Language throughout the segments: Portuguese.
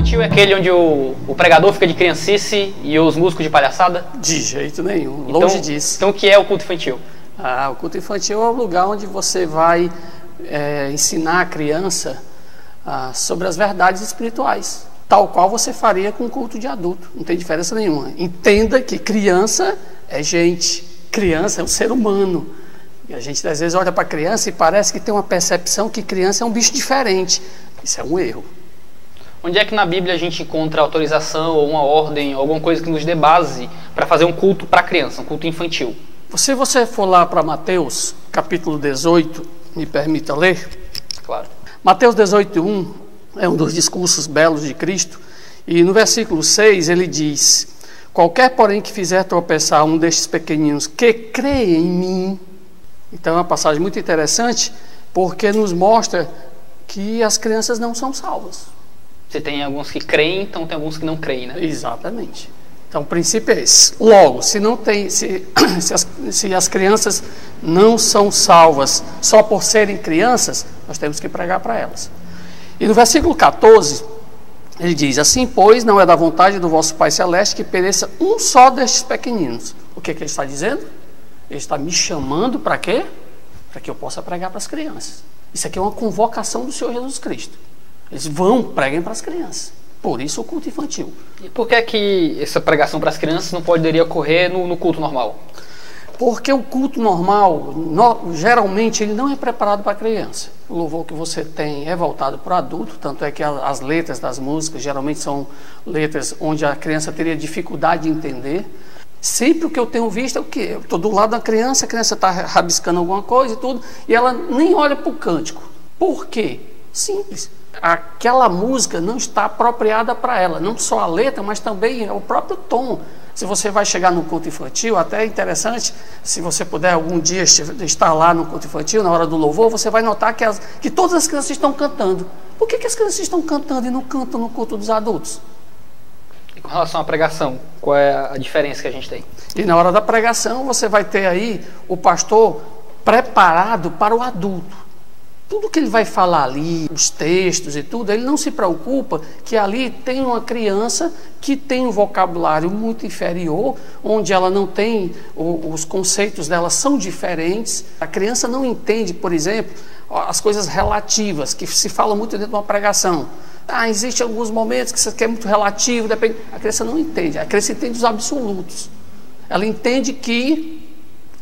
infantil é aquele onde o pregador fica de criancice e os músicos de palhaçada? De jeito nenhum, longe disso. Então o que é o culto infantil? O culto infantil é o lugar onde você vai ensinar a criança sobre as verdades espirituais, tal qual você faria com o culto de adulto, não tem diferença nenhuma. Entenda que criança é gente, criança é um ser humano. E a gente às vezes olha para a criança e parece que tem uma percepção que criança é um bicho diferente. Isso é um erro. Onde é que na Bíblia a gente encontra autorização ou uma ordem, ou alguma coisa que nos dê base para fazer um culto para criança, um culto infantil? Se você for lá para Mateus, capítulo 18, me permita ler? Claro. Mateus 18:1 é um dos discursos belos de Cristo, e no versículo 6 ele diz: qualquer, porém, que fizer tropeçar um destes pequeninos que crê em mim. Então é uma passagem muito interessante, porque nos mostra que as crianças não são salvas. Você tem alguns que creem, então tem alguns que não creem, né? Exatamente. Então o princípio é esse. Logo, se as crianças não são salvas só por serem crianças, nós temos que pregar para elas. E no versículo 14, ele diz: assim, pois, não é da vontade do vosso Pai Celeste que pereça um só destes pequeninos. O que ele está dizendo? Ele está me chamando para quê? Para que eu possa pregar para as crianças. Isso aqui é uma convocação do Senhor Jesus Cristo. Eles preguem para as crianças. Por isso o culto infantil. E por que essa pregação para as crianças não poderia ocorrer no culto normal? Porque o culto normal, geralmente, ele não é preparado para a criança. O louvor que você tem é voltado para o adulto, tanto é que as letras das músicas geralmente são letras onde a criança teria dificuldade de entender. Sempre o que eu tenho visto é o quê? Eu estou do lado da criança, a criança está rabiscando alguma coisa e tudo, e ela nem olha para o cântico. Por quê? Simples. Aquela música não está apropriada para ela, não só a letra, mas também o próprio tom. Se você vai chegar no culto infantil, até é interessante, se você puder algum dia estar lá no culto infantil, na hora do louvor, você vai notar que todas as crianças estão cantando. Por que as crianças estão cantando e não cantam no culto dos adultos? E com relação à pregação, qual é a diferença que a gente tem? E na hora da pregação, você vai ter aí o pastor preparado para o adulto. Tudo que ele vai falar ali, os textos e tudo, ele não se preocupa que ali tem uma criança que tem um vocabulário muito inferior, onde ela não tem, os conceitos dela são diferentes. A criança não entende, por exemplo, as coisas relativas, que se fala muito dentro de uma pregação. Existem alguns momentos que isso aqui é muito relativo, depende. A criança não entende, a criança entende os absolutos. Ela entende que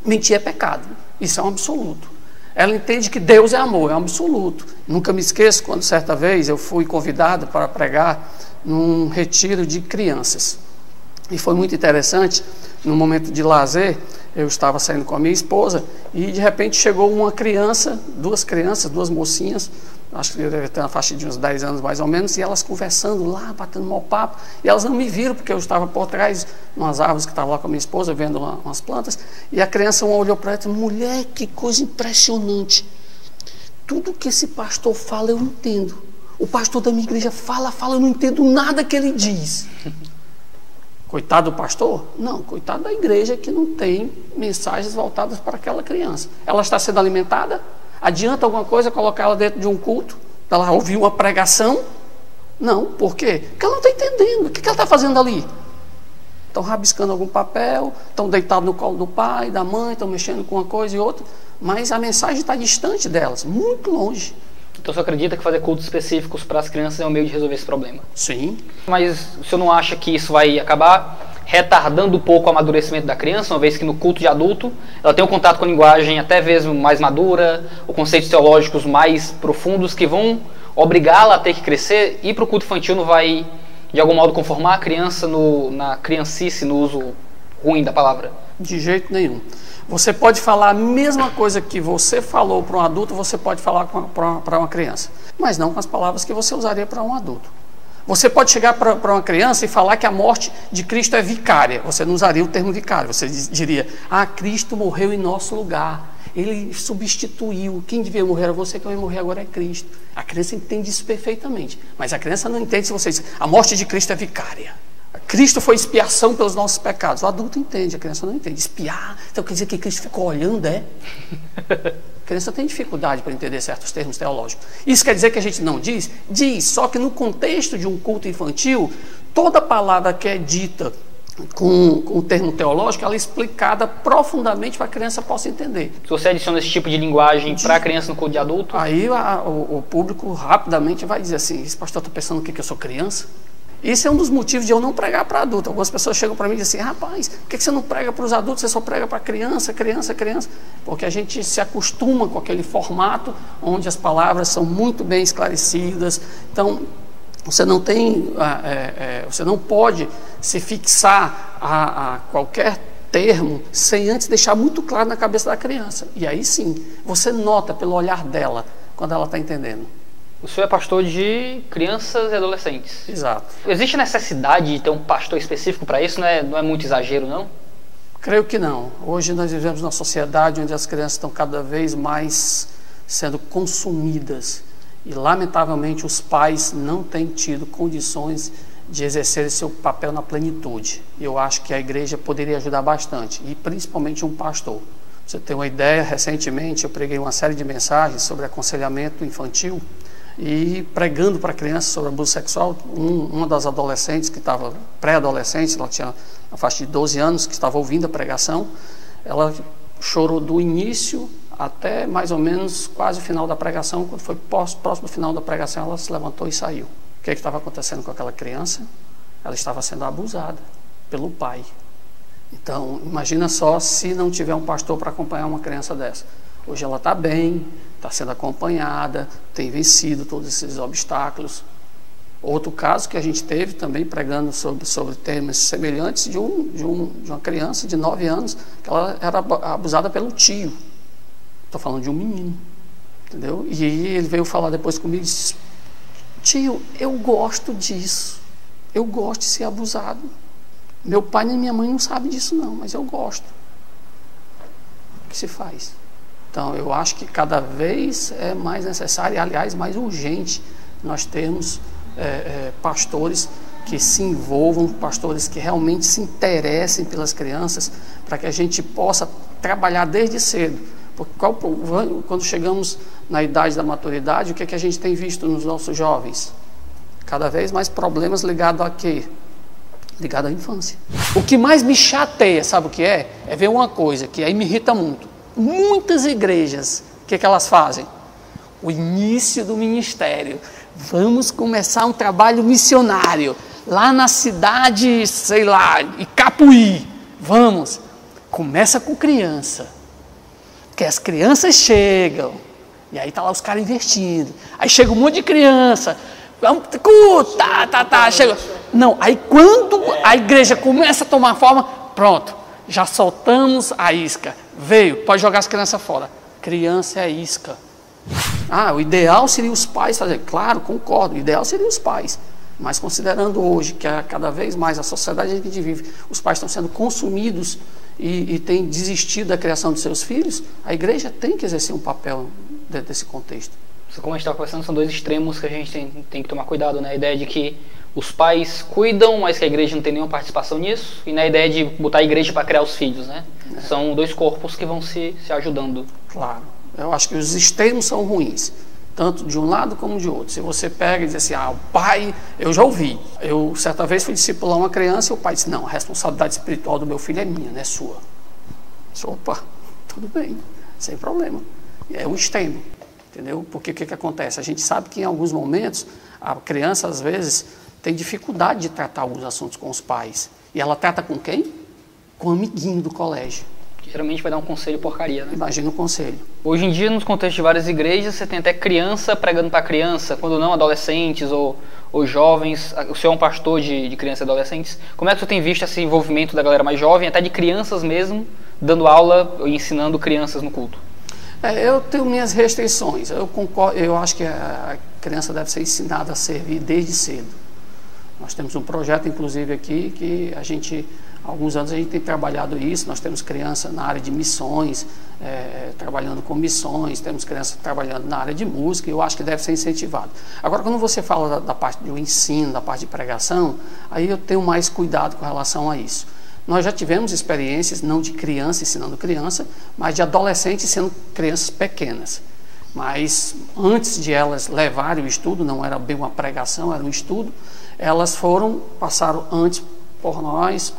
mentir é pecado, isso é um absoluto. Ela entende que Deus é amor, é um absoluto. Nunca me esqueço quando certa vez eu fui convidado para pregar num retiro de crianças. E foi muito interessante, num momento de lazer, eu estava saindo com a minha esposa e de repente chegou uma criança, duas mocinhas, acho que deve ter uma faixa de uns 10 anos mais ou menos, e elas conversando lá, batendo mau papo, e elas não me viram porque eu estava por trás, umas árvores que estavam lá com a minha esposa, vendo umas plantas, e a criança olhou para ela e disse: mulher, que coisa impressionante, tudo que esse pastor fala eu entendo, o pastor da minha igreja fala, eu não entendo nada que ele diz. Coitado do pastor? Não, coitado da igreja que não tem mensagens voltadas para aquela criança. Ela está sendo alimentada? Adianta alguma coisa colocar ela dentro de um culto? Para ela ouvir uma pregação? Não, por quê? Porque ela não está entendendo. O que ela está fazendo ali? Estão rabiscando algum papel, estão deitados no colo do pai, da mãe, estão mexendo com uma coisa e outra, mas a mensagem está distante delas, muito longe. Então você acredita que fazer cultos específicos para as crianças é um meio de resolver esse problema? Sim. Mas o senhor não acha que isso vai acabar retardando um pouco o amadurecimento da criança, uma vez que no culto de adulto ela tem um contato com a linguagem até mesmo mais madura, ou conceitos teológicos mais profundos que vão obrigá-la a ter que crescer, e para o culto infantil não vai, de algum modo, conformar a criança na criancice, no uso ruim da palavra? De jeito nenhum. Você pode falar a mesma coisa que você falou para um adulto, você pode falar para uma criança, mas não com as palavras que você usaria para um adulto. Você pode chegar para uma criança e falar que a morte de Cristo é vicária. Você não usaria o termo vicário, você diria: Cristo morreu em nosso lugar, Ele substituiu, quem devia morrer era você, que vai morrer agora é Cristo. A criança entende isso perfeitamente, mas a criança não entende se você diz: a morte de Cristo é vicária. Cristo foi expiação pelos nossos pecados. O adulto entende, a criança não entende. Espiar, então quer dizer que Cristo ficou olhando, é? criança tem dificuldade para entender certos termos teológicos. Isso quer dizer que a gente não diz? Diz, só que no contexto de um culto infantil, toda palavra que é dita com o termo teológico, ela é explicada profundamente para que a criança possa entender. Se você adiciona esse tipo de linguagem para a criança no culto de adulto... Aí o público rapidamente vai dizer assim, esse pastor está pensando que eu sou criança? Isso é um dos motivos de eu não pregar para adulto. Algumas pessoas chegam para mim e dizem assim, rapaz, por que você não prega para os adultos, você só prega para criança? Porque a gente se acostuma com aquele formato onde as palavras são muito bem esclarecidas. Então, você não tem, você não pode se fixar a qualquer termo sem antes deixar muito claro na cabeça da criança. E aí sim, você nota pelo olhar dela quando ela está entendendo. O senhor é pastor de crianças e adolescentes. Exato. Existe necessidade de ter um pastor específico para isso? Não é muito exagero, não? Creio que não. Hoje nós vivemos numa sociedade onde as crianças estão cada vez mais sendo consumidas. E, lamentavelmente, os pais não têm tido condições de exercer seu papel na plenitude. Eu acho que a igreja poderia ajudar bastante, e principalmente um pastor. Pra você ter uma ideia, recentemente eu preguei uma série de mensagens sobre aconselhamento infantil e pregando para crianças sobre abuso sexual. Uma das adolescentes que estava pré-adolescente, ela tinha a faixa de 12 anos, que estava ouvindo a pregação, ela chorou do início até mais ou menos quase o final da pregação. Quando foi próximo do final da pregação, ela se levantou e saiu. O que estava acontecendo com aquela criança? Ela estava sendo abusada pelo pai. Então, imagina só se não tiver um pastor para acompanhar uma criança dessa. Hoje ela está bem, está sendo acompanhada, tem vencido todos esses obstáculos. Outro caso que a gente teve também pregando sobre temas semelhantes de uma criança de 9 anos, que ela era abusada pelo tio. Estou falando de um menino, entendeu? E ele veio falar depois comigo e disse, tio, eu gosto disso, eu gosto de ser abusado. Meu pai nem minha mãe não sabem disso não, mas eu gosto. O que se faz? Então, eu acho que cada vez é mais necessário, e aliás, mais urgente, nós termos pastores que se envolvam, pastores que realmente se interessem pelas crianças, para que a gente possa trabalhar desde cedo. Porque quando chegamos na idade da maturidade, o que é que a gente tem visto nos nossos jovens? Cada vez mais problemas ligados a quê? Ligado à infância. O que mais me chateia, sabe o que é? É ver uma coisa que aí me irrita muito. Muitas igrejas, o que elas fazem? O início do ministério. Vamos começar um trabalho missionário. Lá na cidade, sei lá, Icapuí. Vamos. Começa com criança. Porque as crianças chegam. E aí tá lá os caras investindo. Aí chega um monte de criança. Chega. Não, aí quando a igreja começa a tomar forma, pronto, já soltamos a isca. Veio, pode jogar as crianças fora. Criança é isca. O ideal seria os pais fazer. Claro, concordo, o ideal seria os pais. Mas considerando hoje que cada vez mais a sociedade que a gente vive, os pais estão sendo consumidos e têm desistido da criação de seus filhos, a igreja tem que exercer um papel dentro desse contexto. Como a gente estava conversando, são dois extremos que a gente tem que tomar cuidado, né? A ideia de que os pais cuidam, mas que a igreja não tem nenhuma participação nisso, e na ideia de botar a igreja para criar os filhos, né? São dois corpos que vão se ajudando. Claro, eu acho que os extremos são ruins, tanto de um lado como de outro. Se você pega e diz assim, o pai, eu já ouvi, eu certa vez fui discipular uma criança e o pai disse, não, a responsabilidade espiritual do meu filho é minha, não é sua. Opa, tudo bem, sem problema. É um extremo. Entendeu? Porque o que acontece? A gente sabe que em alguns momentos a criança às vezes tem dificuldade de tratar alguns assuntos com os pais. E ela trata com quem? Com o amiguinho do colégio. Geralmente vai dar um conselho porcaria, né? Imagina o conselho. Hoje em dia, nos contextos de várias igrejas, você tem até criança pregando para criança, quando não adolescentes ou jovens. O senhor é um pastor de crianças e adolescentes. Como é que você tem visto esse envolvimento da galera mais jovem, até de crianças mesmo, dando aula e ensinando crianças no culto? Eu tenho minhas restrições. Eu concordo, eu acho que a criança deve ser ensinada a servir desde cedo. Nós temos um projeto, inclusive, aqui, que há alguns anos a gente tem trabalhado isso. Nós temos criança na área de missões, trabalhando com missões, temos criança trabalhando na área de música, e eu acho que deve ser incentivado. Agora, quando você fala da parte do ensino, da parte de pregação, aí eu tenho mais cuidado com relação a isso. Nós já tivemos experiências, não de criança ensinando criança, mas de adolescentes sendo crianças pequenas. Mas antes de elas levarem o estudo, não era bem uma pregação, era um estudo, elas passaram antes por nós,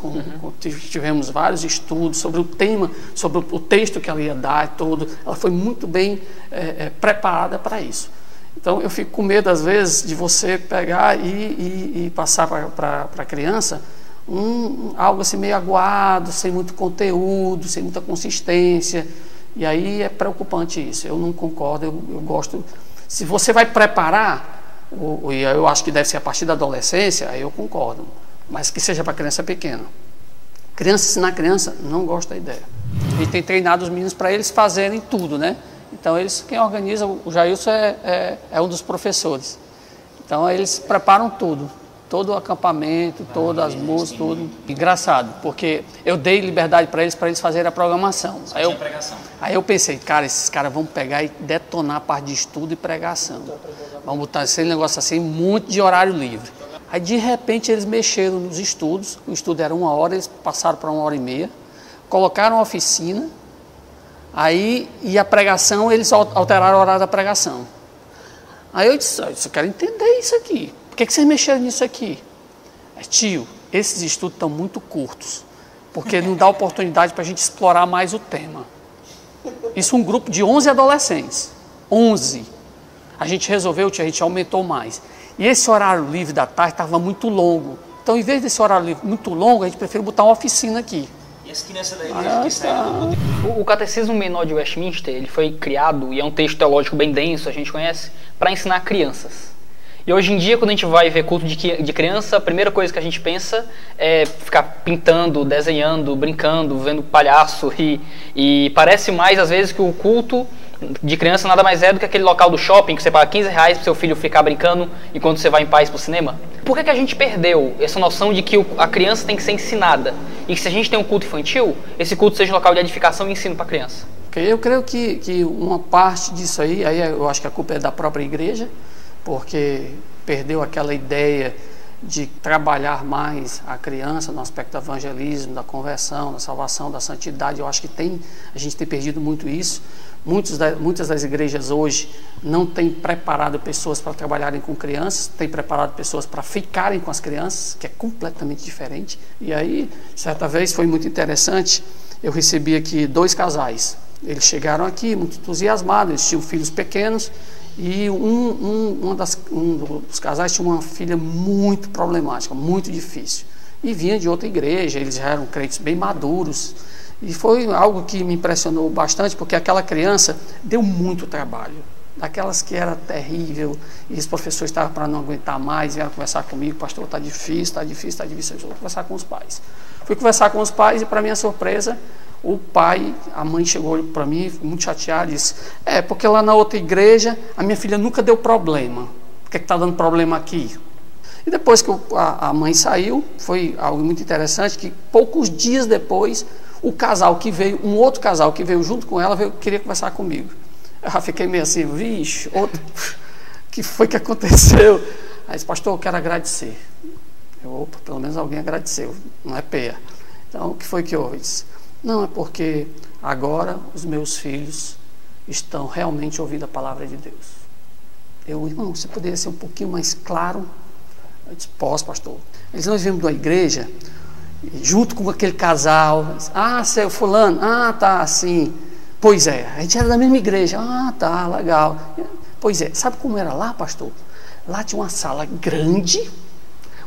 tivemos vários estudos sobre o tema, sobre o texto que ela ia dar e tudo. Ela foi muito bem preparada para isso. Então eu fico com medo às vezes de você pegar e passar para a criança algo assim meio aguado, sem muito conteúdo, sem muita consistência, e aí é preocupante isso. Eu não concordo, eu gosto, se você vai preparar, e eu acho que deve ser a partir da adolescência, aí eu concordo, mas que seja para criança pequena. Ensinar criança, não gosto da ideia. A gente tem treinado os meninos para eles fazerem tudo, né? Então quem organiza, o Jailson é um dos professores. Então eles preparam tudo. Todo o acampamento, todas as músicas, tudo. Engraçado, porque eu dei liberdade para eles fazerem a programação. Aí eu pensei, cara, esses caras vão pegar e detonar a parte de estudo e pregação. Vamos botar esse negócio assim, muito de horário livre. Aí de repente eles mexeram nos estudos, o estudo era 1 hora, eles passaram para 1h30, colocaram a oficina, aí e a pregação, eles alteraram o horário da pregação. Aí eu disse, eu quero entender isso aqui. Por que vocês mexeram nisso aqui? Tio, esses estudos estão muito curtos, porque não dá oportunidade para a gente explorar mais o tema. Isso um grupo de 11 adolescentes. 11. A gente resolveu, a gente aumentou mais. E esse horário livre da tarde estava muito longo. Então, em vez desse horário livre muito longo, a gente prefere botar uma oficina aqui. E as crianças da igreja que saíram O Catecismo Menor de Westminster, ele foi criado, e é um texto teológico bem denso, a gente conhece, para ensinar crianças. E hoje em dia, quando a gente vai ver culto de criança, a primeira coisa que a gente pensa é ficar pintando, desenhando, brincando, vendo palhaço. E parece mais, às vezes, que o culto de criança nada mais é do que aquele local do shopping que você paga R$15 para seu filho ficar brincando enquanto você vai em paz para o cinema. Por que a gente perdeu essa noção de que a criança tem que ser ensinada? E que se a gente tem um culto infantil, esse culto seja um local de edificação e ensino para a criança? Eu creio que uma parte disso aí eu acho que a culpa é da própria igreja, porque perdeu aquela ideia de trabalhar mais a criança no aspecto do evangelismo, da conversão, da salvação, da santidade. Eu acho que a gente tem perdido muito isso. Muitas das igrejas hoje não têm preparado pessoas para trabalharem com crianças, têm preparado pessoas para ficarem com as crianças, que é completamente diferente. E aí, certa vez, foi muito interessante, eu recebi aqui 2 casais. Eles chegaram aqui muito entusiasmados, eles tinham filhos pequenos, e um dos casais tinha uma filha muito problemática, muito difícil. E vinha de outra igreja, eles já eram crentes bem maduros. E foi algo que me impressionou bastante, porque aquela criança deu muito trabalho. Daquelas que era terrível, e os professores estavam para não aguentar mais, vieram conversar comigo, pastor, está difícil, está difícil, está difícil. Eu vou conversar com os pais. Fui conversar com os pais e, para minha surpresa, a mãe chegou para mim, muito chateada, e disse, porque lá na outra igreja, a minha filha nunca deu problema. Por que está dando problema aqui? E depois que a mãe saiu, foi algo muito interessante, que poucos dias depois, um outro casal que veio junto com ela, queria conversar comigo. Eu já fiquei meio assim, vixe, o que foi que aconteceu? Aí disse, pastor, eu quero agradecer. Pelo menos alguém agradeceu, não é peia. Então, o que foi que houve? Disse, não, é porque agora os meus filhos estão realmente ouvindo a palavra de Deus. Irmão, você poderia ser um pouquinho mais claro? Eu disse, posso, pastor. Nós viemos de uma igreja, junto com aquele casal, seu fulano, tá, sim. Pois é, a gente era da mesma igreja, tá, legal. Pois é, sabe como era lá, pastor? Lá tinha uma sala grande,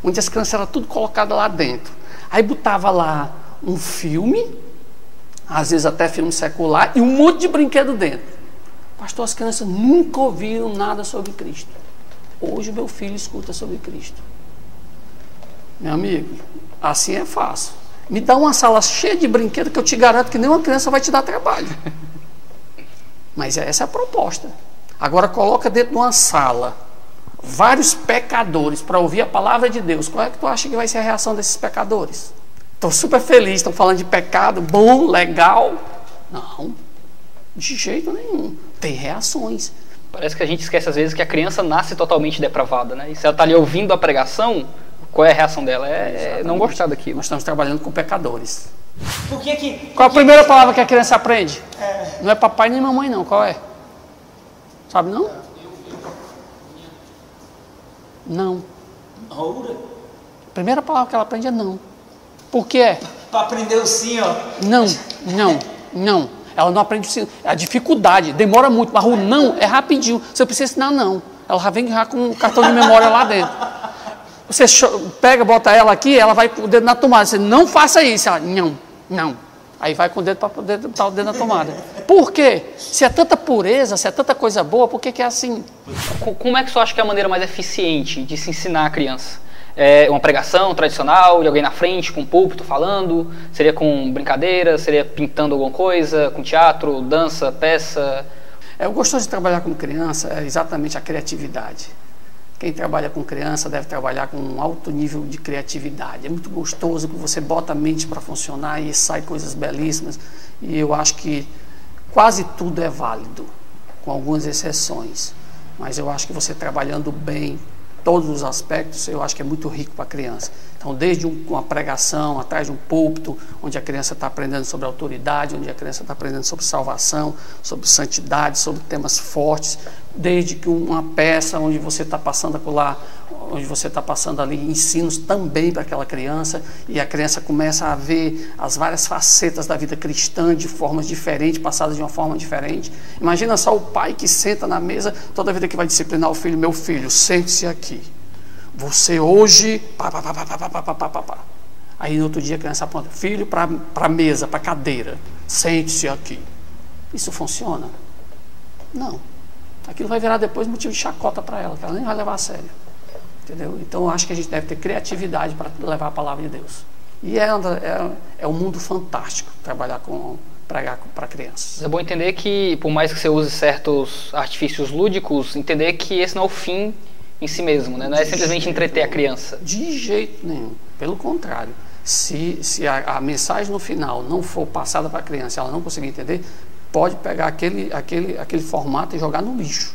onde as crianças eram tudo colocadas lá dentro. Aí botava lá um filme, às vezes até filme secular, e um monte de brinquedo dentro. Pastor, as crianças nunca ouviram nada sobre Cristo. Hoje meu filho escuta sobre Cristo. Meu amigo, assim é fácil. Me dá uma sala cheia de brinquedo que eu te garanto que nenhuma criança vai te dar trabalho. Mas essa é a proposta. Agora coloca dentro de uma sala vários pecadores para ouvir a palavra de Deus. Qual é que tu acha que vai ser a reação desses pecadores? Estão super felizes, estão falando de pecado, bom, legal. Não, de jeito nenhum. Tem reações. Parece que a gente esquece às vezes que a criança nasce totalmente depravada, né? E se ela está ali ouvindo a pregação, qual é a reação dela? É não gostar daquilo. Nós estamos trabalhando com pecadores. Por que que... Qual a primeira palavra que a criança aprende? Não é papai nem mamãe não, qual é? Sabe não? Não. Roura? A primeira palavra que ela aprende é não. Por que é? Para aprender o sim, ó. Não. Ela não aprende o sim. A dificuldade demora muito, mas o não é rapidinho. Você precisa ensinar não. Ela já vem já com um cartão de memória lá dentro. Você pega, bota ela aqui, ela vai com o dedo na tomada. Você não faça isso. Ela, não. Aí vai com o dedo para poder botar o dedo na tomada. Por quê? Se é tanta pureza, se é tanta coisa boa, por que é assim? Como é que você acha que é a maneira mais eficiente de se ensinar a criança? É uma pregação tradicional, de alguém na frente, com um púlpito falando? Seria com brincadeira? Seria pintando alguma coisa? Com teatro, dança, peça? O gostoso de trabalhar com criança é exatamente a criatividade. Quem trabalha com criança deve trabalhar com um alto nível de criatividade. É muito gostoso que você bota a mente para funcionar e sai coisas belíssimas. E eu acho que quase tudo é válido, com algumas exceções. Mas eu acho que você trabalhando bem todos os aspectos, eu acho que é muito rico para a criança. Então, desde uma pregação, atrás de um púlpito, onde a criança está aprendendo sobre autoridade, onde a criança está aprendendo sobre salvação, sobre santidade, sobre temas fortes, desde que uma peça onde você está passando por lá, onde você está passando ali ensinos também para aquela criança, e a criança começa a ver as várias facetas da vida cristã de formas diferentes, passadas de uma forma diferente. Imagina só o pai que senta na mesa, toda vida que vai disciplinar o filho: meu filho, sente-se aqui. Você hoje... Aí no outro dia a criança aponta: filho, para a mesa, para a cadeira, sente-se aqui. Isso funciona? Não. Aquilo vai virar depois motivo de chacota para ela, que ela nem vai levar a sério. Entendeu? Então eu acho que a gente deve ter criatividade para levar a palavra de Deus. E é um mundo fantástico pregar para crianças. É bom entender que, por mais que você use certos artifícios lúdicos, entender que esse não é o fim em si mesmo, né? Não é simplesmente entreter a criança. De jeito nenhum. Pelo contrário, se a mensagem no final não for passada para a criança e ela não conseguir entender, pode pegar aquele formato e jogar no lixo.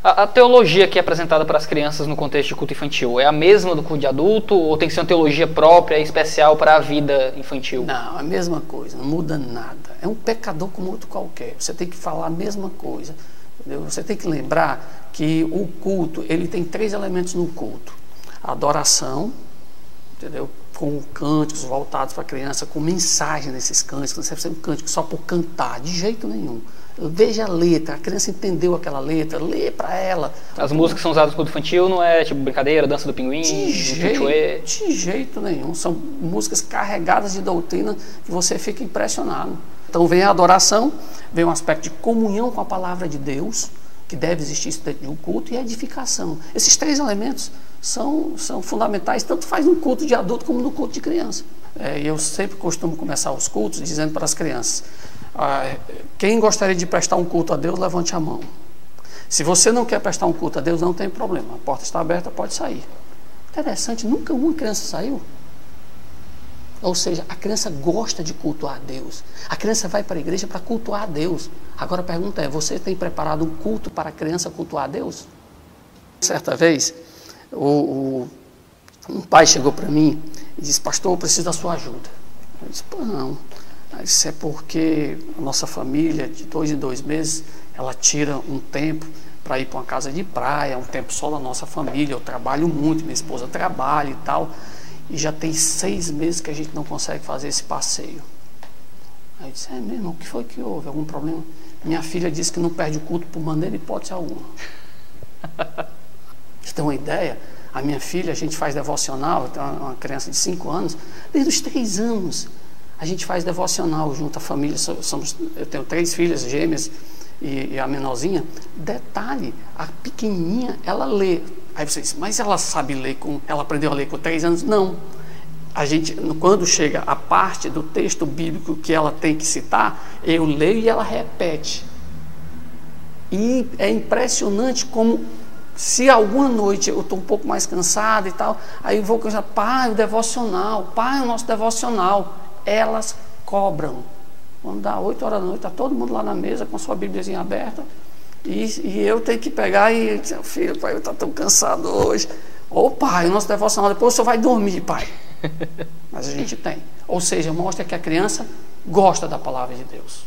A teologia que é apresentada para as crianças no contexto de culto infantil é a mesma do culto de adulto, ou tem que ser uma teologia própria e especial para a vida infantil? Não, é a mesma coisa, não muda nada. É um pecador como outro qualquer. Você tem que falar a mesma coisa. Entendeu? Você tem que lembrar que o culto, ele tem 3 elementos no culto: a adoração, entendeu? Com cânticos voltados para a criança, com mensagem nesses cânticos. Não deve ser um cântico só por cantar, de jeito nenhum. Veja a letra, a criança entendeu aquela letra, lê para ela. As músicas que são usadas no culto infantil não é tipo brincadeira, dança do pinguim, de jeito nenhum. São músicas carregadas de doutrina que você fica impressionado. Então vem a adoração, vem um aspecto de comunhão com a palavra de Deus, que deve existir dentro de um culto, e a edificação. Esses 3 elementos são fundamentais, tanto faz no culto de adulto como no culto de criança. E eu sempre costumo começar os cultos dizendo para as crianças: quem gostaria de prestar um culto a Deus, levante a mão. Se você não quer prestar um culto a Deus, não tem problema, a porta está aberta, pode sair. Interessante, nunca uma criança saiu. Ou seja, a criança gosta de cultuar a Deus. A criança vai para a igreja para cultuar a Deus. Agora a pergunta é: você tem preparado um culto para a criança cultuar a Deus? Certa vez, um pai chegou para mim e disse: pastor, eu preciso da sua ajuda. Eu disse: pô, não. Isso é porque a nossa família, de 2 em 2 meses, ela tira um tempo para ir para uma casa de praia, um tempo só da nossa família. Eu trabalho muito, minha esposa trabalha e tal. E já tem 6 meses que a gente não consegue fazer esse passeio. Aí eu disse: é mesmo? O que foi que houve? Algum problema? Minha filha disse que não perde o culto por maneira e hipótese alguma. Você tem uma ideia? A minha filha, a gente faz devocional, eu tenho uma criança de 5 anos, desde os 3 anos a gente faz devocional junto à família. Eu tenho 3 filhas gêmeas e a menorzinha. Detalhe, a pequenininha, ela lê. Aí você diz: mas ela sabe ler, ela aprendeu a ler com 3 anos? Não. A gente, quando chega a parte do texto bíblico que ela tem que citar, eu leio e ela repete. E é impressionante como, se alguma noite eu estou um pouco mais cansado e tal, aí eu vou pensar: pai, o devocional, pai, o nosso devocional. Elas cobram. Quando dá 8 horas da noite, está todo mundo lá na mesa com sua Bíbliazinha aberta, e eu tenho que pegar e dizer: filho, pai, eu estou tão cansado hoje. Ô pai, o nosso devocional, depois o senhor vai dormir, pai. Mas a gente tem. Ou seja, mostra que a criança gosta da palavra de Deus.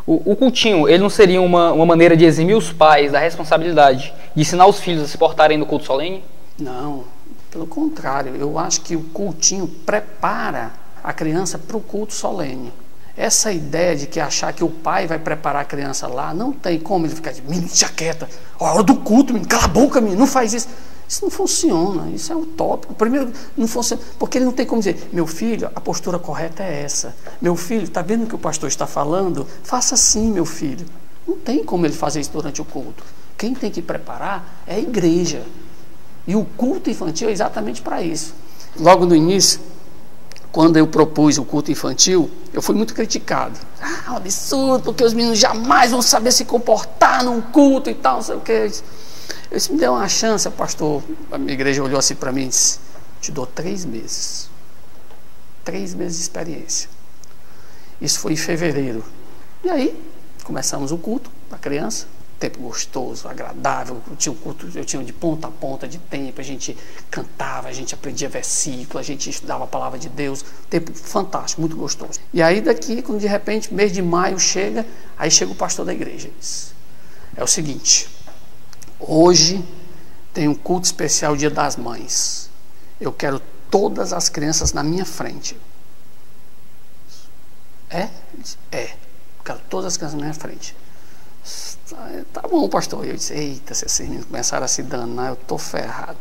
O cultinho, ele não seria uma maneira de eximir os pais da responsabilidade de ensinar os filhos a se portarem no culto solene? Não, pelo contrário. Eu acho que o cultinho prepara a criança para o culto solene. Essa ideia de que achar que o pai vai preparar a criança lá, não tem como ele ficar de menino, já quieta, a hora do culto, menino, cala a boca, menino, não faz isso. Isso não funciona, isso é utópico. Primeiro, não funciona, porque ele não tem como dizer, meu filho, a postura correta é essa. Meu filho, está vendo o que o pastor está falando? Faça assim, meu filho. Não tem como ele fazer isso durante o culto. Quem tem que preparar é a igreja. E o culto infantil é exatamente para isso. Logo no início, quando eu propus o culto infantil, eu fui muito criticado. Ah, um absurdo, porque os meninos jamais vão saber se comportar num culto e tal, não sei o que. Eu disse, me deu uma chance, pastor. A minha igreja olhou assim para mim e disse, te dou 3 meses. 3 meses de experiência. Isso foi em fevereiro. E aí, começamos o culto para a criança. Tempo gostoso, agradável, eu tinha de ponta a ponta de tempo, a gente cantava, a gente aprendia versículo, a gente estudava a palavra de Deus, tempo fantástico, muito gostoso. E aí daqui, quando de repente, mês de maio chega, aí chega o pastor da igreja e diz, é o seguinte, hoje tem um culto especial, Dia das Mães, eu quero todas as crianças na minha frente. É? É, eu quero todas as crianças na minha frente. Tá bom, pastor. Eu disse, eita, se esses meninos começaram a se danar, eu tô ferrado.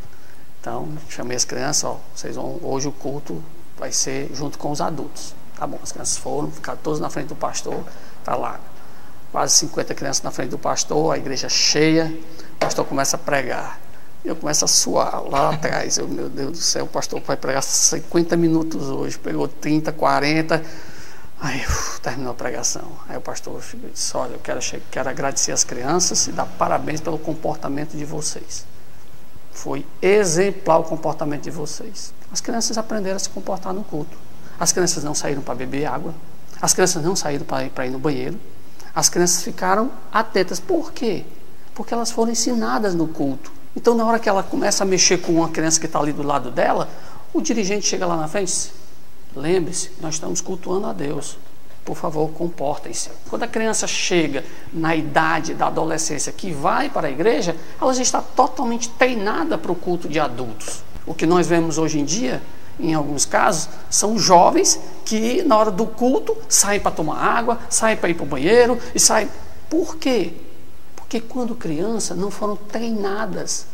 Então, chamei as crianças, ó, vocês vão, hoje o culto vai ser junto com os adultos. Tá bom, as crianças foram, ficaram todos na frente do pastor, tá lá, quase 50 crianças na frente do pastor, a igreja cheia, o pastor começa a pregar. Eu começo a suar lá atrás, meu Deus do céu, o pastor vai pregar 50 minutos hoje, pegou 30, 40... Aí terminou a pregação. Aí o pastor disse, olha, eu quero agradecer as crianças e dar parabéns pelo comportamento de vocês. Foi exemplar o comportamento de vocês. As crianças aprenderam a se comportar no culto. As crianças não saíram para beber água. As crianças não saíram para ir no banheiro. As crianças ficaram atentas. Por quê? Porque elas foram ensinadas no culto. Então, na hora que ela começa a mexer com uma criança que está ali do lado dela, o dirigente chega lá na frente e diz, lembre-se, nós estamos cultuando a Deus. Por favor, comportem-se. Quando a criança chega na idade da adolescência que vai para a igreja, ela já está totalmente treinada para o culto de adultos. O que nós vemos hoje em dia, em alguns casos, são jovens que na hora do culto saem para tomar água, saem para ir para o banheiro e saem. Por quê? Porque quando criança não foram treinadas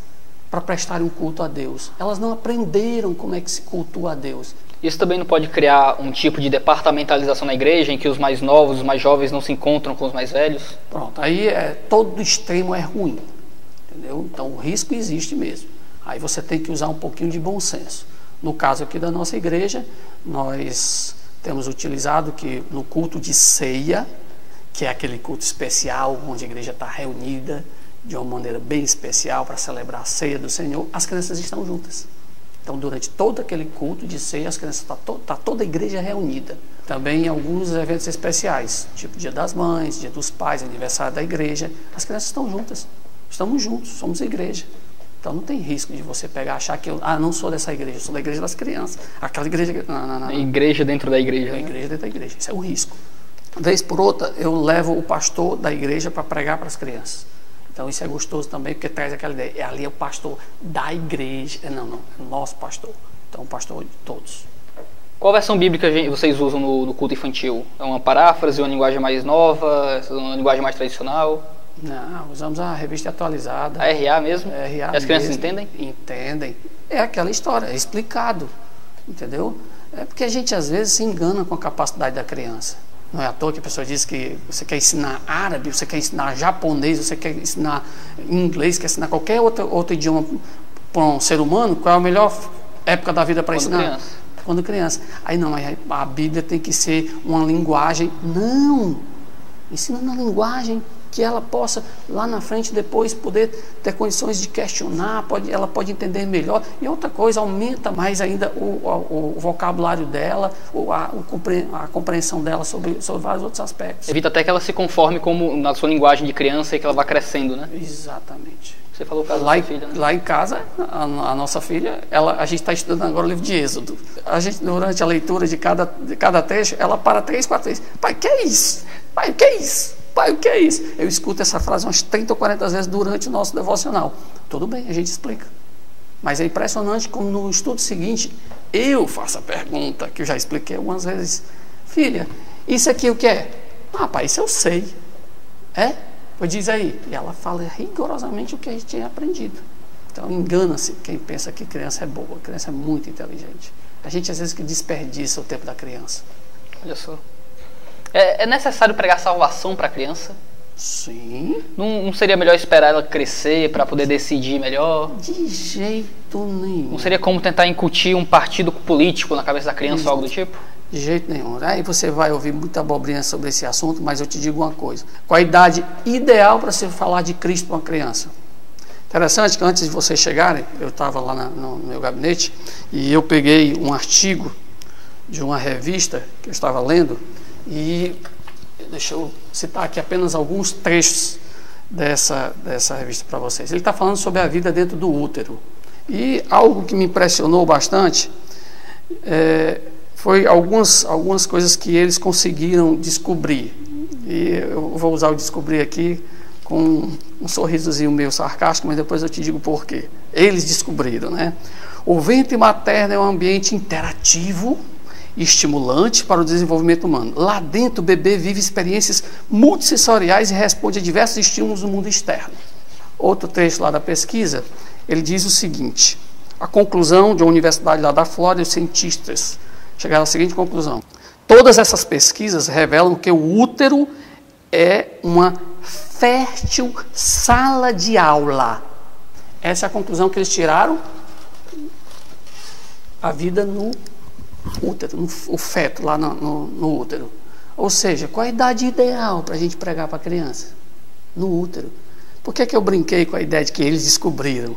para prestarem um culto a Deus. Elas não aprenderam como é que se cultua a Deus. Isso também não pode criar um tipo de departamentalização na igreja, em que os mais novos, os mais jovens não se encontram com os mais velhos? Pronto, aí todo extremo é ruim, entendeu? Então o risco existe mesmo. Aí você tem que usar um pouquinho de bom senso. No caso aqui da nossa igreja, nós temos utilizado que no culto de ceia, que é aquele culto especial, onde a igreja está reunida de uma maneira bem especial para celebrar a ceia do Senhor, as crianças estão juntas. Então, durante todo aquele culto de ceia, as crianças tá toda a igreja reunida. Também em alguns eventos especiais, tipo Dia das Mães, Dia dos Pais, aniversário da igreja, as crianças estão juntas. Estamos juntos, somos a igreja. Então, não tem risco de você pegar e achar que eu não sou dessa igreja, eu sou da igreja das crianças. Aquela igreja... Não. Igreja dentro da igreja. A igreja dentro da igreja. Isso é um risco. Vez por outra, eu levo o pastor da igreja para pregar para as crianças. Então isso é gostoso também, porque traz aquela ideia, ali é o pastor da igreja, não, é o nosso pastor, então o pastor de todos. Qual versão bíblica vocês usam no culto infantil? É uma paráfrase, uma linguagem mais nova, uma linguagem mais tradicional? Não, usamos a revista atualizada. A RA mesmo? A RA as crianças mesmo. Entendem? Entendem. É aquela história, é explicado, entendeu? É porque a gente às vezes se engana com a capacidade da criança. Não é à toa que a pessoa diz que você quer ensinar árabe, você quer ensinar japonês, você quer ensinar inglês, quer ensinar qualquer outro idioma para um ser humano. Qual é a melhor época da vida para ensinar? Criança. Quando criança. Aí não, a Bíblia tem que ser uma linguagem. Não! Ensina na linguagem que ela possa, lá na frente, depois poder ter condições de questionar, ela pode entender melhor. E outra coisa, aumenta mais ainda o vocabulário dela, a compreensão dela sobre vários outros aspectos. Evita até que ela se conforme como na sua linguagem de criança e que ela vá crescendo, né? Exatamente. Você falou o caso Lá, da sua filha, né? Lá em casa, a nossa filha, a gente está estudando agora o livro de Êxodo. A gente, durante a leitura de cada texto, ela para 3, 4 vezes. Pai, o que é isso? Pai, o que é isso? Pai, o que é isso? Eu escuto essa frase umas 30 ou 40 vezes durante o nosso devocional. Tudo bem, a gente explica. Mas é impressionante como no estudo seguinte, eu faço a pergunta, que eu já expliquei algumas vezes. Filha, isso aqui o que é? Ah, pai, isso eu sei. É? Pois diz aí. E ela fala rigorosamente o que a gente tinha aprendido. Então engana-se quem pensa que criança é boa. A criança é muito inteligente. A gente às vezes que desperdiça o tempo da criança. Olha só. É necessário pregar salvação para a criança? Sim. Não seria melhor esperar ela crescer para poder decidir melhor? De jeito nenhum. Não seria como tentar incutir um partido político na cabeça da criança ou algo do tipo? De jeito nenhum. Aí você vai ouvir muita abobrinha sobre esse assunto, mas eu te digo uma coisa. Qual a idade ideal para se falar de Cristo para uma criança? Interessante que antes de vocês chegarem, eu estava lá no meu gabinete e eu peguei um artigo de uma revista que eu estava lendo e deixa eu citar aqui apenas alguns trechos dessa revista para vocês. Ele está falando sobre a vida dentro do útero. E algo que me impressionou bastante foi algumas coisas que eles conseguiram descobrir. E eu vou usar o descobrir aqui com um sorrisozinho meio sarcástico, mas depois eu te digo por quê. Eles descobriram, né? O ventre materno é um ambiente interativo e estimulante para o desenvolvimento humano. Lá dentro, o bebê vive experiências multissensoriais e responde a diversos estímulos do mundo externo. Outro trecho lá da pesquisa, ele diz o seguinte: a conclusão de uma universidade lá da Flórida, os cientistas chegaram à seguinte conclusão: todas essas pesquisas revelam que o útero é uma fértil sala de aula. Essa é a conclusão que eles tiraram. A vida no útero, o feto lá no útero. Ou seja, qual a idade ideal para a gente pregar para a criança? No útero. Por que eu brinquei com a ideia de que eles descobriram?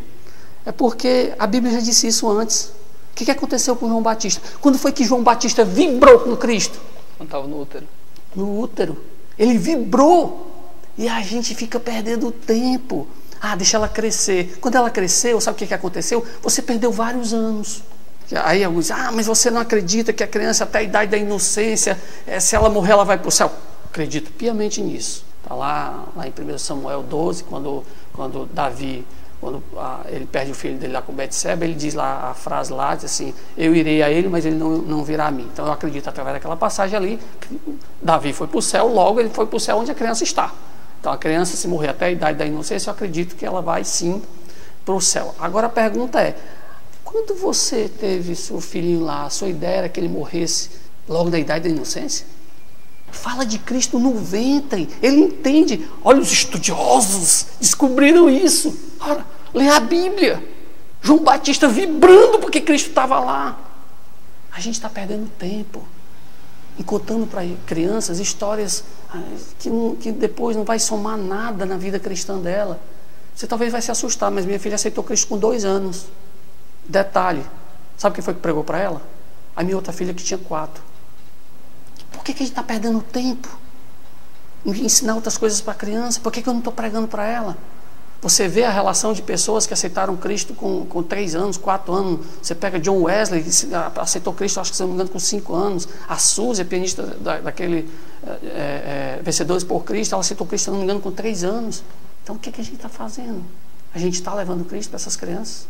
É porque a Bíblia já disse isso antes. O que aconteceu com João Batista? Quando foi que João Batista vibrou no Cristo? Quando estava no útero. No útero. Ele vibrou. E a gente fica perdendo tempo. Ah, deixa ela crescer. Quando ela cresceu, sabe o que aconteceu? Você perdeu vários anos. Aí alguns dizem, mas você não acredita que a criança até a idade da inocência, se ela morrer, ela vai para o céu. Acredito piamente nisso. Está lá em 1 Samuel 12, quando Davi, ele perde o filho dele lá com Betseba, ele diz lá a frase lá, diz assim: eu irei a ele, mas ele não virá a mim. Então eu acredito, através daquela passagem ali, que Davi foi para o céu, logo ele foi para o céu onde a criança está. Então a criança, se morrer até a idade da inocência, eu acredito que ela vai sim para o céu. Agora a pergunta é: quando você teve seu filhinho lá, a sua ideia era que ele morresse logo da idade da inocência? Fala de Cristo no ventre, ele entende. Olha, os estudiosos descobriram isso. Ora, lê a Bíblia. João Batista vibrando porque Cristo estava lá. A gente está perdendo tempo e contando para crianças histórias que depois não vai somar nada na vida cristã dela. Você talvez vai se assustar, mas minha filha aceitou Cristo com 2 anos. Detalhe, sabe quem foi que pregou para ela? A minha outra filha que tinha 4. Por que a gente está perdendo tempo em ensinar outras coisas para a criança? Por que eu não estou pregando para ela? Você vê a relação de pessoas que aceitaram Cristo com 3 anos, 4 anos. Você pega John Wesley, que aceitou Cristo, acho que se não me engano, com 5 anos. A Suzy, a pianista daquele Vencedores por Cristo, ela aceitou Cristo, se não me engano, com 3 anos. Então o que a gente está fazendo? A gente está levando Cristo para essas crianças?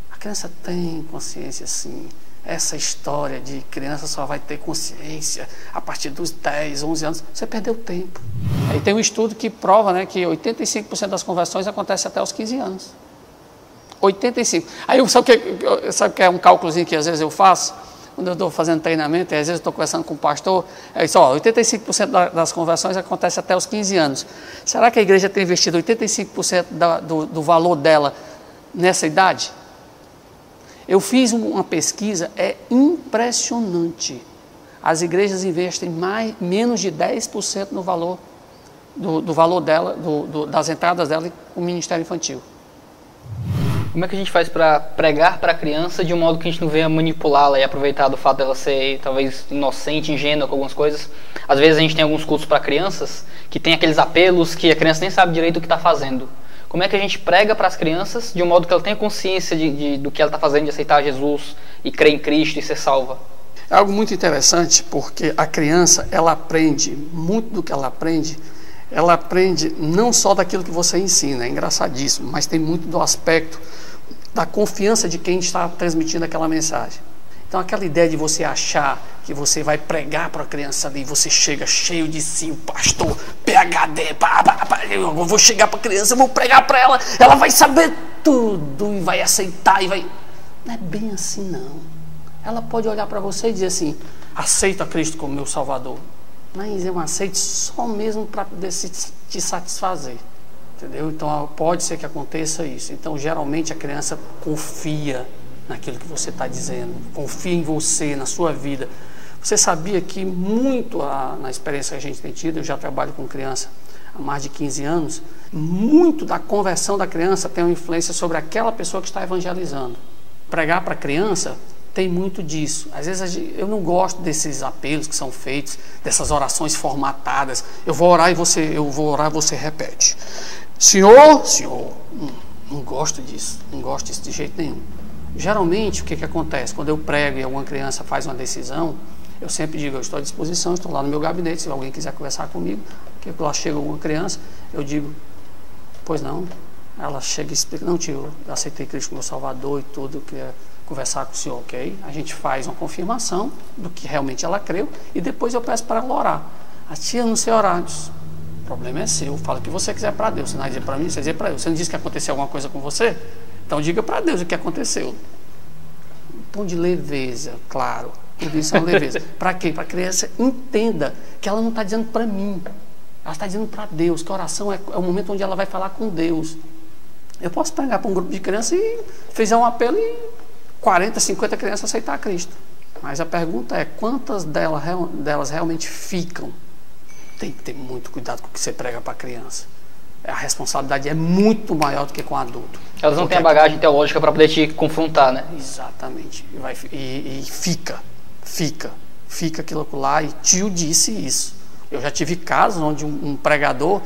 A criança tem consciência, sim. Essa história de criança só vai ter consciência a partir dos 10, 11 anos, você perdeu tempo. Aí tem um estudo que prova, né, que 85% das conversões acontece até os 15 anos. 85%. Aí sabe que é um cálculozinho que às vezes eu faço? Quando eu estou fazendo treinamento, e às vezes eu estou conversando com o pastor, é isso, 85% das conversões acontece até os 15 anos. Será que a igreja tem investido 85% do valor dela nessa idade? Eu fiz uma pesquisa, é impressionante. As igrejas investem menos de 10% no valor do valor dela, das entradas dela com o Ministério Infantil. Como é que a gente faz para pregar para a criança de um modo que a gente não venha manipulá-la e aproveitar do fato dela ser talvez inocente, ingênua com algumas coisas? Às vezes a gente tem alguns cultos para crianças que tem aqueles apelos que a criança nem sabe direito o que está fazendo. Como é que a gente prega para as crianças de um modo que ela tenha consciência do que ela está fazendo, de aceitar Jesus e crer em Cristo e ser salva? É algo muito interessante, porque a criança, ela aprende, muito do que ela aprende não só daquilo que você ensina, é engraçadíssimo, mas tem muito do aspecto da confiança de quem está transmitindo aquela mensagem. Então aquela ideia de você achar que você vai pregar para a criança ali, você chega cheio de si, o pastor, PhD, eu vou chegar para a criança, eu vou pregar para ela, ela vai saber tudo e vai aceitar, não é bem assim não. Ela pode olhar para você e dizer assim, aceita Cristo como meu Salvador, mas eu aceito só mesmo para poder te satisfazer, entendeu? Então pode ser que aconteça isso. Então geralmente a criança confia naquilo que você está dizendo, confia em você, na sua vida. Você sabia que muito na experiência que a gente tem tido, eu já trabalho com criança há mais de 15 anos, muito da conversão da criança tem uma influência sobre aquela pessoa que está evangelizando. Pregar para a criança tem muito disso. Às vezes eu não gosto desses apelos que são feitos, dessas orações formatadas. Eu vou orar e você repete. Senhor, não gosto disso, não gosto disso de jeito nenhum. Geralmente, o que acontece? Quando eu prego e alguma criança faz uma decisão, eu sempre digo, eu estou à disposição, estou lá no meu gabinete, se alguém quiser conversar comigo, que lá chega alguma criança, eu digo, pois não. Ela chega e explica, não tio, eu aceitei Cristo como meu Salvador e tudo, eu queria conversar com o senhor, ok? A gente faz uma confirmação do que realmente ela creu e depois eu peço para ela orar. A tia não sei orar, diz, o problema é seu, fala o que você quiser para Deus, você não vai dizer para mim, você vai dizer para Deus. Você não disse que aconteceu alguma coisa com você? Então diga para Deus o que aconteceu. Um tom de leveza, claro, tudo isso é uma leveza. Para quê? Para a criança entenda que ela não está dizendo para mim, ela está dizendo para Deus, que a oração é o momento onde ela vai falar com Deus. Eu posso pregar para um grupo de crianças e fizer um apelo e 40, 50 crianças aceitar Cristo. Mas a pergunta é, quantas delas realmente ficam? Tem que ter muito cuidado com o que você prega para a criança. A responsabilidade é muito maior do que com o adulto. Elas não têm a bagagem teológica para poder te confrontar, né? Exatamente. E fica aquilo lá. E tio disse isso. Eu já tive casos onde um pregador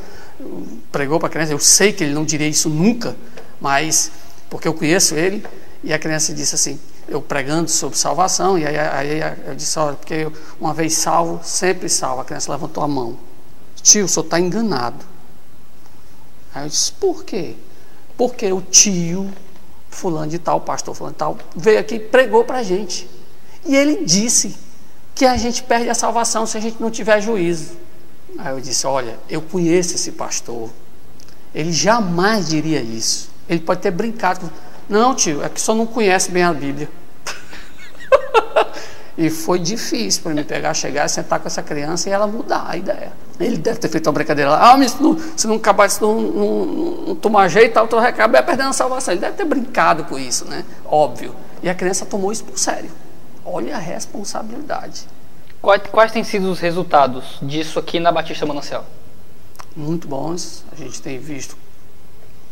pregou para a criança, eu sei que ele não diria isso nunca, mas porque eu conheço ele, e a criança disse assim, eu pregando sobre salvação, e aí eu disse, olha, porque uma vez salvo, sempre salvo. A criança levantou a mão, tio, o senhor está enganado. Aí eu disse, por quê? Porque o tio fulano de tal, pastor fulano de tal, veio aqui e pregou para a gente, e ele disse que a gente perde a salvação se a gente não tiver juízo. Aí eu disse, olha, eu conheço esse pastor, ele jamais diria isso. Ele pode ter brincado, não tio, é que só não conhece bem a Bíblia. E foi difícil para me pegar, chegar, sentar com essa criança e ela mudar a ideia. Ele deve ter feito uma brincadeira lá, mas se não acabar, se não tomar jeito, tu vai acabar perdendo a salvação. Ele deve ter brincado com isso, né? Óbvio. E a criança tomou isso por sério. Olha a responsabilidade. Quais têm sido os resultados disso aqui na Batista Manancial? Muito bons. A gente tem visto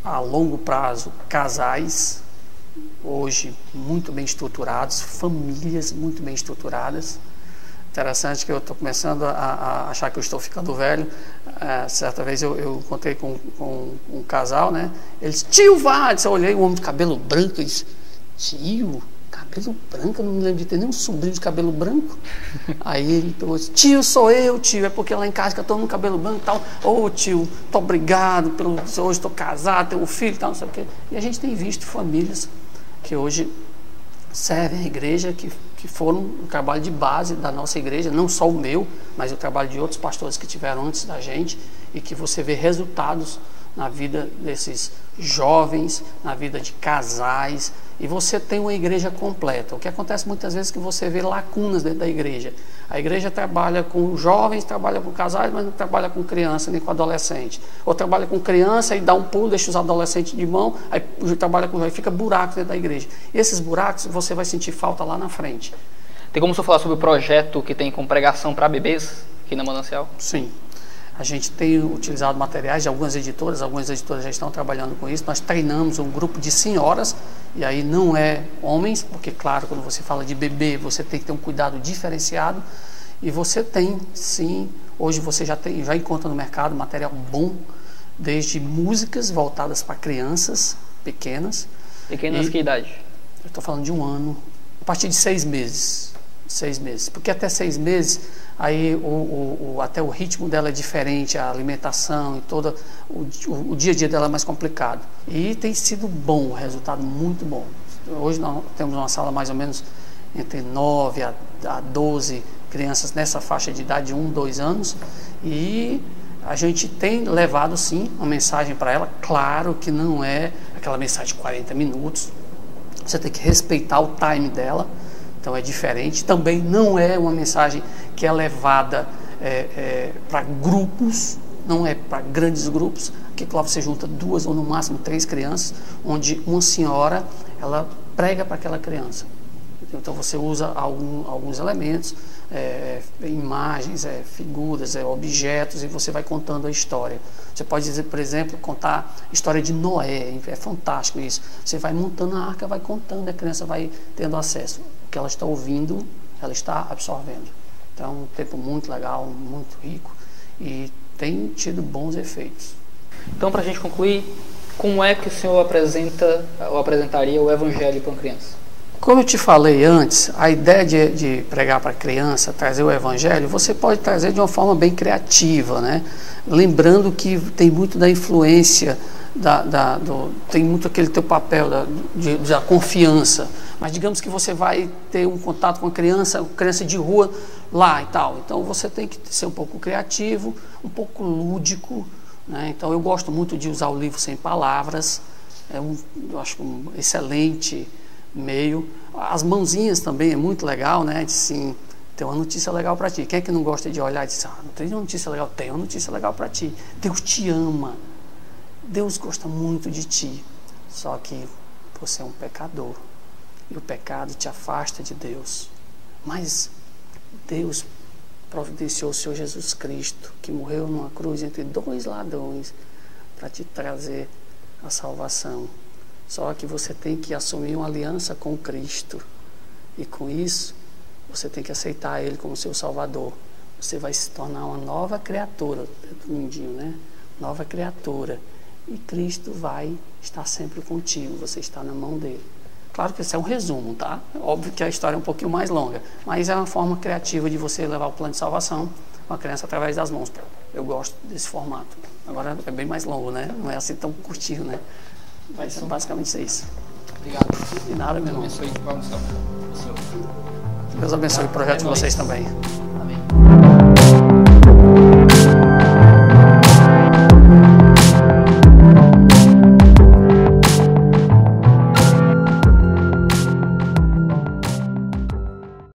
a longo prazo casais hoje muito bem estruturados, famílias muito bem estruturadas. Interessante que eu estou começando a achar que eu estou ficando velho. Certa vez eu encontrei com um casal, né? Eles, tio Vades, eu olhei, um homem de cabelo branco, e disse, tio, cabelo branco, eu não me lembro de ter nenhum sobrinho de cabelo branco. Aí ele pegou e disse, tio, sou eu, tio, é porque lá em casa que eu estou no cabelo branco e tal. Ô tio, muito obrigado, hoje estou casado, tenho um filho e tal, não sei o quê. E a gente tem visto famílias que hoje servem a igreja, que foram o trabalho de base da nossa igreja, não só o meu, mas o trabalho de outros pastores que tiveram antes da gente, e que você vê resultados na vida desses jovens, na vida de casais, e você tem uma igreja completa. O que acontece muitas vezes é que você vê lacunas dentro da igreja. A igreja trabalha com jovens, trabalha com casais, mas não trabalha com criança nem com adolescente. Ou trabalha com criança e dá um pulo, deixa os adolescentes de mão, aí trabalha com jovens, fica buraco dentro da igreja. E esses buracos você vai sentir falta lá na frente. Tem como você falar sobre o projeto que tem com pregação para bebês aqui na Manancial? Sim. A gente tem utilizado materiais de algumas editoras já estão trabalhando com isso. Nós treinamos um grupo de senhoras, e aí não é homens, porque claro, quando você fala de bebê, você tem que ter um cuidado diferenciado, e você tem, sim, hoje você já encontra no mercado material bom, desde músicas voltadas para crianças pequenas. Pequenas que idade? Eu estou falando de 1 ano, a partir de 6 meses. 6 meses, porque até 6 meses aí até o ritmo dela é diferente, a alimentação e todo o dia a dia dela é mais complicado, e tem sido bom, o resultado muito bom. Hoje nós temos uma sala mais ou menos entre 9 a 12 crianças nessa faixa de idade de 1, 2 anos, e a gente tem levado sim uma mensagem para ela. Claro que não é aquela mensagem de 40 minutos, você tem que respeitar o time dela. Então é diferente. Também não é uma mensagem que é levada para grupos, não é para grandes grupos. Aqui, claro, você junta 2 ou no máximo 3 crianças, onde uma senhora, ela prega para aquela criança. Então você usa alguns elementos, imagens, figuras, objetos, e você vai contando a história. Você pode dizer, por exemplo, contar a história de Noé, é fantástico isso. Você vai montando a arca, vai contando, a criança vai tendo acesso. O que ela está ouvindo, ela está absorvendo. Então, um tempo muito legal, muito rico, e tem tido bons efeitos. Então, para a gente concluir, como é que o senhor apresentaria o Evangelho para uma criança? Como eu te falei antes, a ideia de pregar para a criança, trazer o Evangelho, você pode trazer de uma forma bem criativa, né? Lembrando que tem muito da influência, tem muito aquele teu papel da confiança. Mas digamos que você vai ter um contato com a criança de rua lá e tal. Então você tem que ser um pouco criativo, um pouco lúdico, né? Então eu gosto muito de usar o livro sem palavras, eu acho um excelente meio. As mãozinhas também é muito legal, né? Assim, tem uma notícia legal para ti. Quem é que não gosta de olhar e dizer, não tem uma notícia legal? Tem uma notícia legal para ti. Deus te ama. Deus gosta muito de ti. Só que você é um pecador. E o pecado te afasta de Deus. Mas Deus providenciou o Senhor Jesus Cristo, que morreu numa cruz entre 2 ladrões, para te trazer a salvação. Só que você tem que assumir uma aliança com Cristo. E com isso, você tem que aceitar Ele como seu Salvador. Você vai se tornar uma nova criatura, lindinho, né? Nova criatura. E Cristo vai estar sempre contigo. Você está na mão dele. Claro que isso é um resumo, tá? Óbvio que a história é um pouquinho mais longa, mas é uma forma criativa de você levar o plano de salvação com a criança através das mãos. Eu gosto desse formato. Agora é bem mais longo, né? Não é assim tão curtinho, né? Mas basicamente é isso. Obrigado. De nada, meu irmão. Deus abençoe. Deus abençoe o projeto de vocês também.